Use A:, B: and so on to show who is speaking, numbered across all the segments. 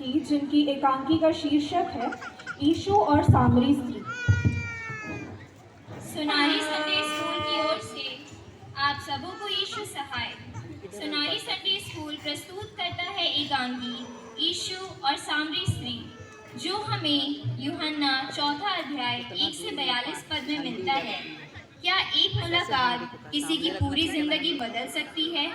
A: की, जिनकी एकांकी का शीर्षक है ईशु और सामरी स्त्री।
B: सोनारी संडे स्कूल की ओर से आप सबों को ईशु सहाय। सोनारी संडे स्कूल प्रस्तुत करता है एकांकी ईशु और सामरी स्त्री, जो हमें यूहन्ना 4 अध्याय 1 से 42 पद में मिलता है। क्या एक मुलाकात किसी की पूरी जिंदगी बदल सकती है?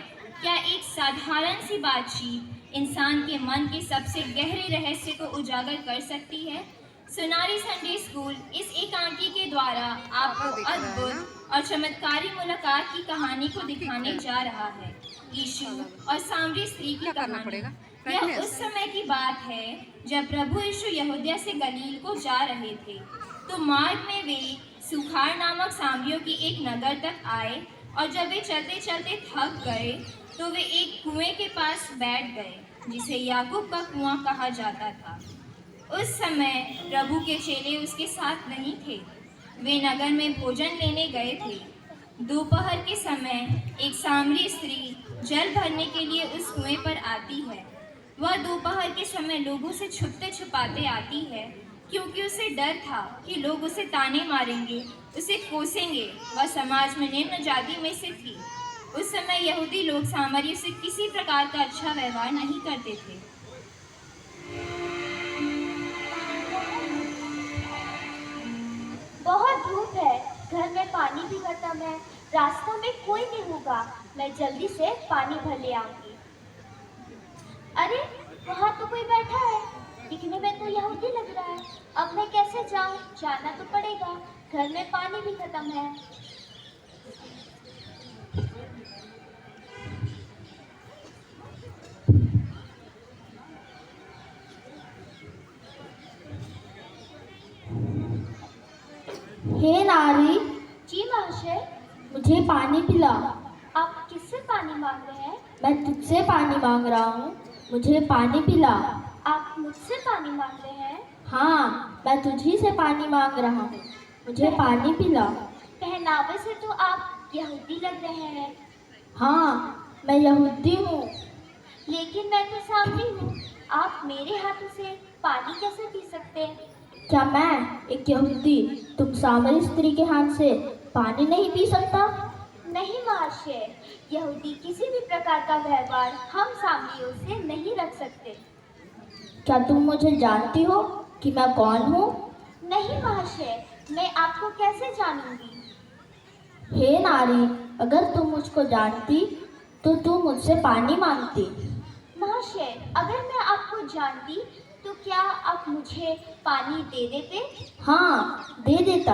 B: क्या एक साधारण सी बातचीत इंसान के मन के सबसे गहरे रहस्य को उजागर कर सकती है? सोनारी संडे स्कूल इस एकांकी के द्वारा आपको अद्भुत और चमत्कारी मुलाकात की कहानी को दिखाने जा रहा है। यीशु और सामरी स्त्री की कहानी। यह उस समय की बात है जब प्रभु यीशु यहूदिया से गलील को जा रहे थे, तो मार्ग में वे सुखार नामक सामरियों की एक नगर तक आए, और जब वे चलते चलते थक गए तो वे एक कुएं के पास बैठ गए, जिसे याकूब का कुआं कहा जाता था। उस समय प्रभु के चेले उसके साथ नहीं थे, वे नगर में भोजन लेने गए थे। दोपहर के समय एक सामरी स्त्री जल भरने के लिए उस कुएं पर आती है। वह दोपहर के समय लोगों से छुपते छुपाते आती है, क्योंकि उसे डर था कि लोग उसे ताने मारेंगे, उसे कोसेंगे। वह समाज में निम्न जाति में से थी। उस समय यहूदी लोग सामरियों से किसी प्रकार का अच्छा व्यवहार नहीं करते थे।
C: बहुत धूप है, घर में पानी भी खत्म है, रास्ता में कोई नहीं होगा, मैं जल्दी से पानी भर ले आऊंगी। अरे वहाँ तो कोई बैठा है, दिखने में तो यहूदी लग रहा है। अब मैं कैसे जाऊँ? जाना तो पड़ेगा, घर में पानी भी खत्म है।
D: हे नारी,
C: जी महाशय।
D: मुझे पानी पिला।
C: आप किससे पानी मांग रहे हैं?
D: मैं तुझसे पानी मांग रहा हूँ, मुझे पानी पिला।
C: आप मुझसे पानी मांग रहे हैं?
D: हाँ, मैं तुझी से पानी मांग रहा हूँ, मुझे पानी पिला।
C: पहनावे से तो आप यहूदी लग रहे हैं।
D: हाँ, मैं यहूदी हूँ।
C: लेकिन मैं तो सामरी हूँ, आप मेरे हाथों से पानी कैसे पी सकते हैं?
D: क्या मैं एक यहूदी तुम सामरी स्त्री के हाथ से पानी नहीं पी सकता?
C: नहीं महाशय, यहूदी किसी भी प्रकार का व्यवहार हम सामरियों से नहीं रख सकते।
D: क्या तुम मुझे जानती हो कि मैं कौन हूँ?
C: नहीं महाशय, मैं आपको कैसे जानूंगी?
D: हे नारी, अगर तुम मुझको जानती तो तुम मुझसे पानी मांगती।
C: महाशय, अगर मैं आपको जानती तो क्या आप मुझे पानी दे देते?
D: हाँ, दे देता।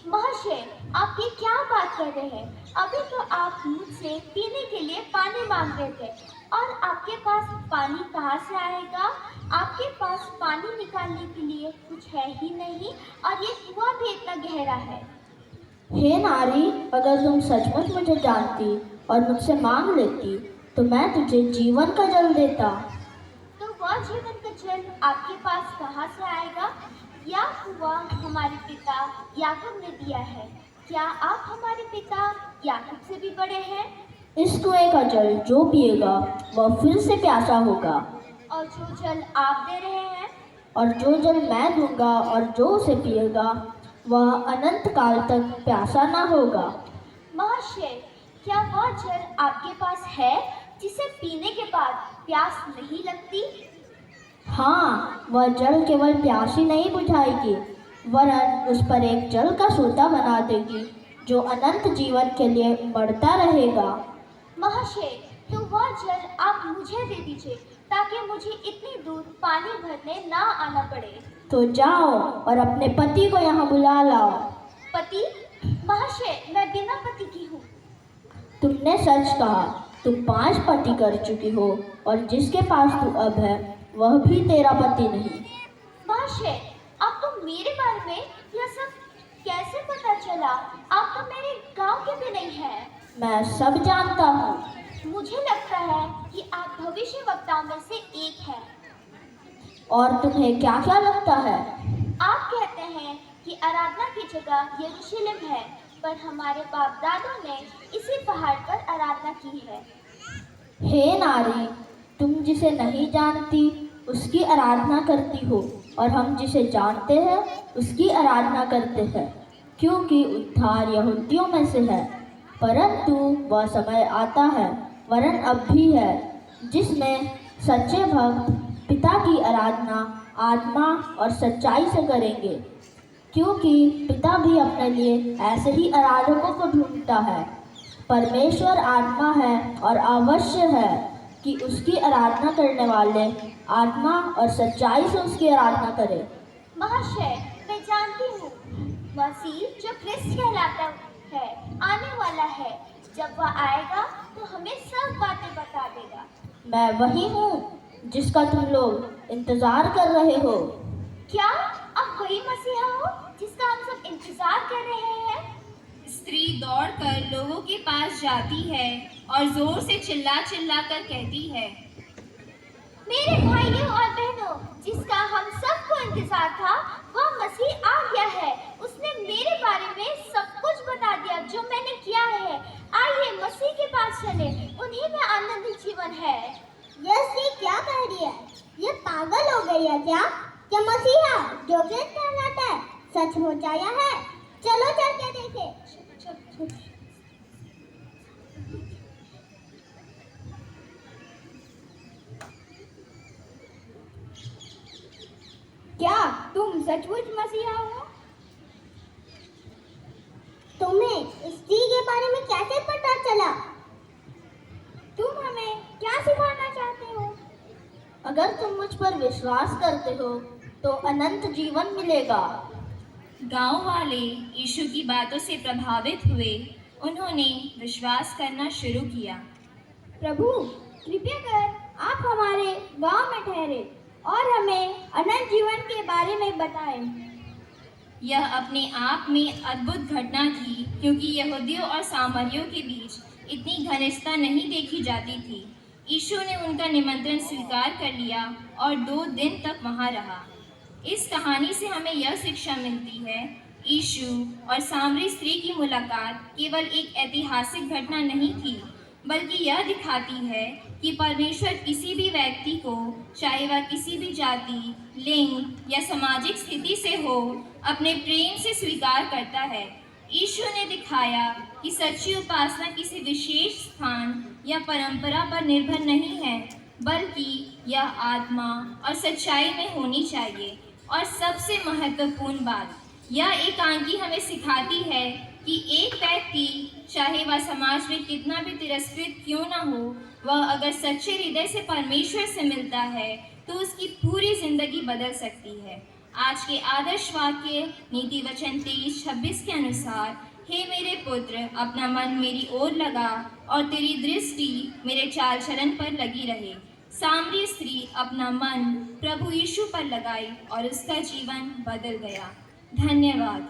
C: महाशय, आप ये क्या बात कर रहे हैं? अभी तो आप मुझसे पीने के लिए पानी मांग रहे थे, और आपके पास पानी कहाँ से आएगा? आपके पास पानी निकालने के लिए कुछ है ही नहीं, और ये कुआं भी इतना गहरा है।
D: हे नारी, अगर तुम सचमुच मुझे जानती और मुझसे मांग लेती तो मैं तुझे जीवन का जल देता।
C: तो वह जीवन का जल आपके पास कहाँ से आएगा? या कुआं हमारे पिता याकूब ने दिया है। क्या आप हमारे पिता याकूब से भी बड़े हैं?
D: इस कुएं का जल जो पिएगा वह फिर से प्यासा होगा,
C: और जो जल आप दे रहे हैं?
D: और जो जल मैं दूंगा और जो उसे पिएगा वह अनंत काल तक प्यासा ना होगा।
C: महाशय, क्या वह जल आपके पास है जिसे पीने के बाद प्यास नहीं लगती?
D: हाँ, वह जल केवल प्यास ही नहीं बुझाएगी, वरन उस पर एक जल का सोता बना देगी जो अनंत जीवन के लिए बढ़ता रहेगा।
C: महाशय, तो वह जल आप मुझे दे दीजिए, ताकि मुझे इतनी दूर पानी भरने ना आना पड़े।
D: तो जाओ और अपने पति को यहाँ बुला लाओ।
C: पति? महाशय, मैं बिना पति की हूँ।
D: तुमने सच कहा, तुम 5 पति कर चुकी हो, और जिसके पास तू अब है वह भी तेरा पति नहीं।
C: महाशय, आपको मेरे बारे में यह सब कैसे पता चला? आप तो मेरे गांव के भी नहीं हैं।
D: मैं सब जानता हूँ।
C: मुझे लगता है कि आप भविष्यवक्ताओं में से एक हैं।
D: और तुम्हें क्या क्या लगता है?
C: आप कहते हैं कि आराधना की जगह यरूशलेम है, पर हमारे बाप दादों ने इसी पहाड़ पर आराधना की है।
D: हे नारी, तुम जिसे नहीं जानती उसकी आराधना करती हो, और हम जिसे जानते हैं उसकी आराधना करते हैं, क्योंकि उद्धार यहूदियों में से है। परंतु वह समय आता है, वरन अब भी है, जिसमें सच्चे भक्त पिता की आराधना आत्मा और सच्चाई से करेंगे, क्योंकि पिता भी अपने लिए ऐसे ही आराधकों को ढूंढता है। परमेश्वर आत्मा है और आवश्यक है कि उसकी आराधना करने वाले आत्मा और सच्चाई से उसकी आराधना करें।
C: महाशय, मैं जानती हूँ मसीह जो क्रिस्त कहलाता है आने वाला है। जब वह आएगा तो हमें सब बातें बता देगा।
D: मैं वही हूँ जिसका तुम लोग इंतजार कर रहे हो।
C: क्या आप वही मसीहा हो जिसका हम सब इंतजार कर रहे हैं?
B: स्त्री दौड़कर लोगों के पास जाती है और जोर से चिल्ला चिल्ला कर कहती है,
C: मेरे भाइयों और बहनों, जिसका हम सबको इंतजार था वह मसीह आ गया है। उसने मेरे बारे में सब कुछ बता दिया जो मैंने किया है। आइए मसीह के पास चले, उन्हीं में आनंदित जीवन है।
E: यह स्त्री क्या कह रही है? ये पागल हो गई है क्या? क्या मसीहा जो क्रिस्त कहलाता है सच हो जाया है? चलो चल के देखें।
C: क्या तुम सचमुच मसीहा हो?
E: तुम्हें इस स्त्री के बारे में कैसे पता चला?
C: तुम हमें क्या सिखाना चाहते हो?
D: अगर तुम मुझ पर विश्वास करते हो तो अनंत जीवन मिलेगा।
B: गांव वाले यीशु की बातों से प्रभावित हुए। उन्होंने विश्वास करना शुरू किया।
C: प्रभु, कृपया कर आप हमारे गांव में ठहरे और हमें अनंत जीवन के बारे में बताएं।
B: यह अपने आप में अद्भुत घटना थी, क्योंकि यहूदियों और सामरियों के बीच इतनी घनिष्ठता नहीं देखी जाती थी। यीशु ने उनका निमंत्रण स्वीकार कर लिया और 2 दिन तक वहाँ रहा। इस कहानी से हमें यह शिक्षा मिलती है, यीशु और सामरी स्त्री की मुलाकात केवल एक ऐतिहासिक घटना नहीं थी, बल्कि यह दिखाती है कि परमेश्वर किसी भी व्यक्ति को, चाहे वह किसी भी जाति, लिंग या सामाजिक स्थिति से हो, अपने प्रेम से स्वीकार करता है। यीशु ने दिखाया कि सच्ची उपासना किसी विशेष स्थान या परंपरा पर निर्भर नहीं है, बल्कि यह आत्मा और सच्चाई में होनी चाहिए। और सबसे महत्वपूर्ण बात, यह एकांकी हमें सिखाती है कि एक व्यक्ति, चाहे वह समाज में कितना भी तिरस्कृत क्यों न हो, वह अगर सच्चे हृदय से परमेश्वर से मिलता है तो उसकी पूरी जिंदगी बदल सकती है। आज के आदर्श वाक्य नीति वचन 23:26 के अनुसार, हे मेरे पुत्र, अपना मन मेरी ओर लगा और तेरी दृष्टि मेरे चाल चलन पर लगी रहे। सामरी स्त्री अपना मन प्रभु यीशु पर लगाई और उसका जीवन बदल गया। धन्यवाद।